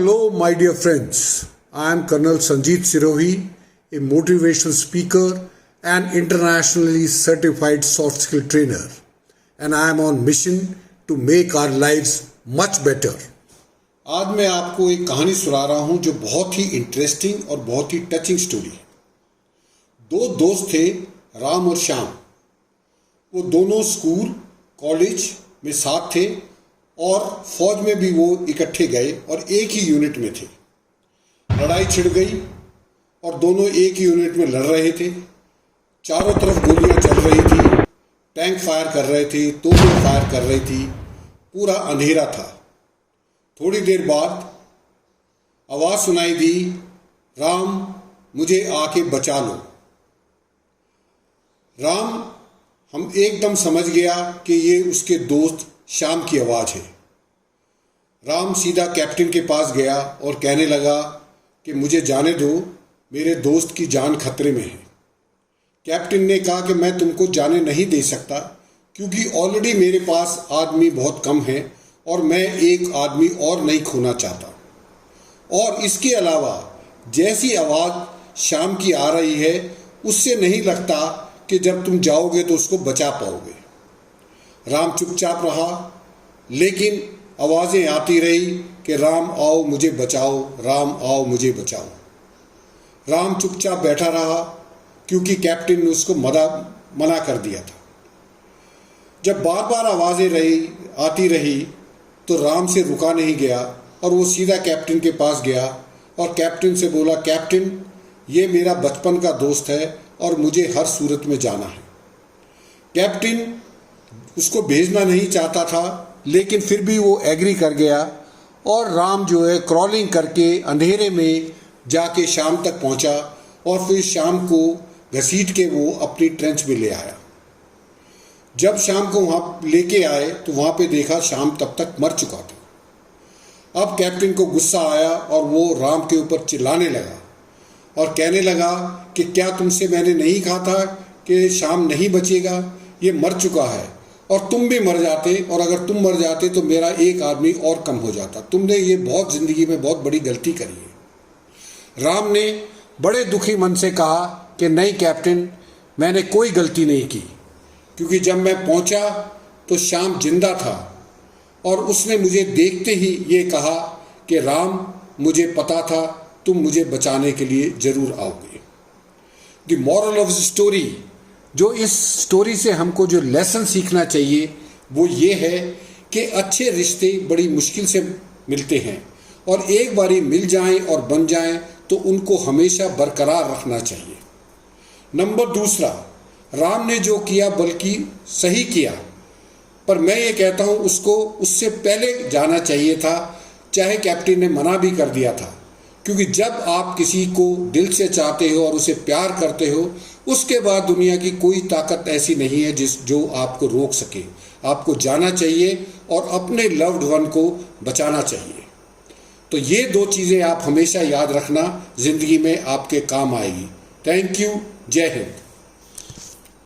Hello, my dear friends. I am Colonel Sanjeet Sirohi, a motivational speaker and internationally certified soft skill trainer, and I am on mission to make our lives much better. आज मैं आपको एक कहानी सुना रहा हूं जो बहुत ही इंटरेस्टिंग और बहुत ही टचिंग स्टोरी है। दो दोस्त थे, राम और श्याम। वो दोनों स्कूल कॉलेज में साथ थे और फौज में भी वो इकट्ठे गए और एक ही यूनिट में थे। लड़ाई छिड़ गई और दोनों एक ही यूनिट में लड़ रहे थे। चारों तरफ गोलियां चल रही थी, टैंक फायर कर रहे थे, तोपें फायर कर रही थी, पूरा अंधेरा था। थोड़ी देर बाद आवाज सुनाई दी, राम मुझे आके बचा लो। राम हम एकदम समझ गया कि ये उसके दोस्त श्याम की आवाज है। राम सीधा कैप्टन के पास गया और कहने लगा कि मुझे जाने दो, मेरे दोस्त की जान खतरे में है। कैप्टन ने कहा कि मैं तुमको जाने नहीं दे सकता क्योंकि ऑलरेडी मेरे पास आदमी बहुत कम है और मैं एक आदमी और नहीं खोना चाहता। और इसके अलावा जैसी आवाज़ श्याम की आ रही है उससे नहीं लगता कि जब तुम जाओगे तो उसको बचा पाओगे। राम चुपचाप रहा, लेकिन आवाज़ें आती रही कि राम आओ मुझे बचाओ, राम आओ मुझे बचाओ। राम चुपचाप बैठा रहा क्योंकि कैप्टन ने उसको मना कर दिया था। जब बार बार आवाज़ें आती रही तो राम से रुका नहीं गया और वो सीधा कैप्टन के पास गया और कैप्टन से बोला, कैप्टन ये मेरा बचपन का दोस्त है और मुझे हर सूरत में जाना है। कैप्टन उसको भेजना नहीं चाहता था, लेकिन फिर भी वो एग्री कर गया और राम जो है क्रॉलिंग करके अंधेरे में जाके शाम तक पहुंचा और फिर शाम को घसीट के वो अपनी ट्रेंच में ले आया। जब शाम को वहाँ लेके आए तो वहाँ पे देखा शाम तब तक मर चुका था। अब कैप्टन को गुस्सा आया और वो राम के ऊपर चिल्लाने लगा और कहने लगा कि क्या तुमसे मैंने नहीं कहा था कि शाम नहीं बचेगा, ये मर चुका है और तुम भी मर जाते, और अगर तुम मर जाते तो मेरा एक आदमी और कम हो जाता। तुमने ये बहुत ज़िंदगी में बहुत बड़ी गलती करी है। राम ने बड़े दुखी मन से कहा कि नहीं कैप्टन, मैंने कोई गलती नहीं की, क्योंकि जब मैं पहुंचा तो श्याम जिंदा था और उसने मुझे देखते ही ये कहा कि राम मुझे पता था तुम मुझे बचाने के लिए ज़रूर आओगे। The moral of the story, जो इस स्टोरी से हमको जो लेसन सीखना चाहिए वो ये है कि अच्छे रिश्ते बड़ी मुश्किल से मिलते हैं और एक बारी मिल जाएं और बन जाएं तो उनको हमेशा बरकरार रखना चाहिए। नंबर दूसरा, राम ने जो किया बल्कि सही किया, पर मैं ये कहता हूँ उसको उससे पहले जाना चाहिए था, चाहे कैप्टन ने मना भी कर दिया था। क्योंकि जब आप किसी को दिल से चाहते हो और उसे प्यार करते हो, उसके बाद दुनिया की कोई ताकत ऐसी नहीं है जो आपको रोक सके। आपको जाना चाहिए और अपने लव्ड वन को बचाना चाहिए। तो ये दो चीज़ें आप हमेशा याद रखना, ज़िंदगी में आपके काम आएगी। Thank you. जय हिंद।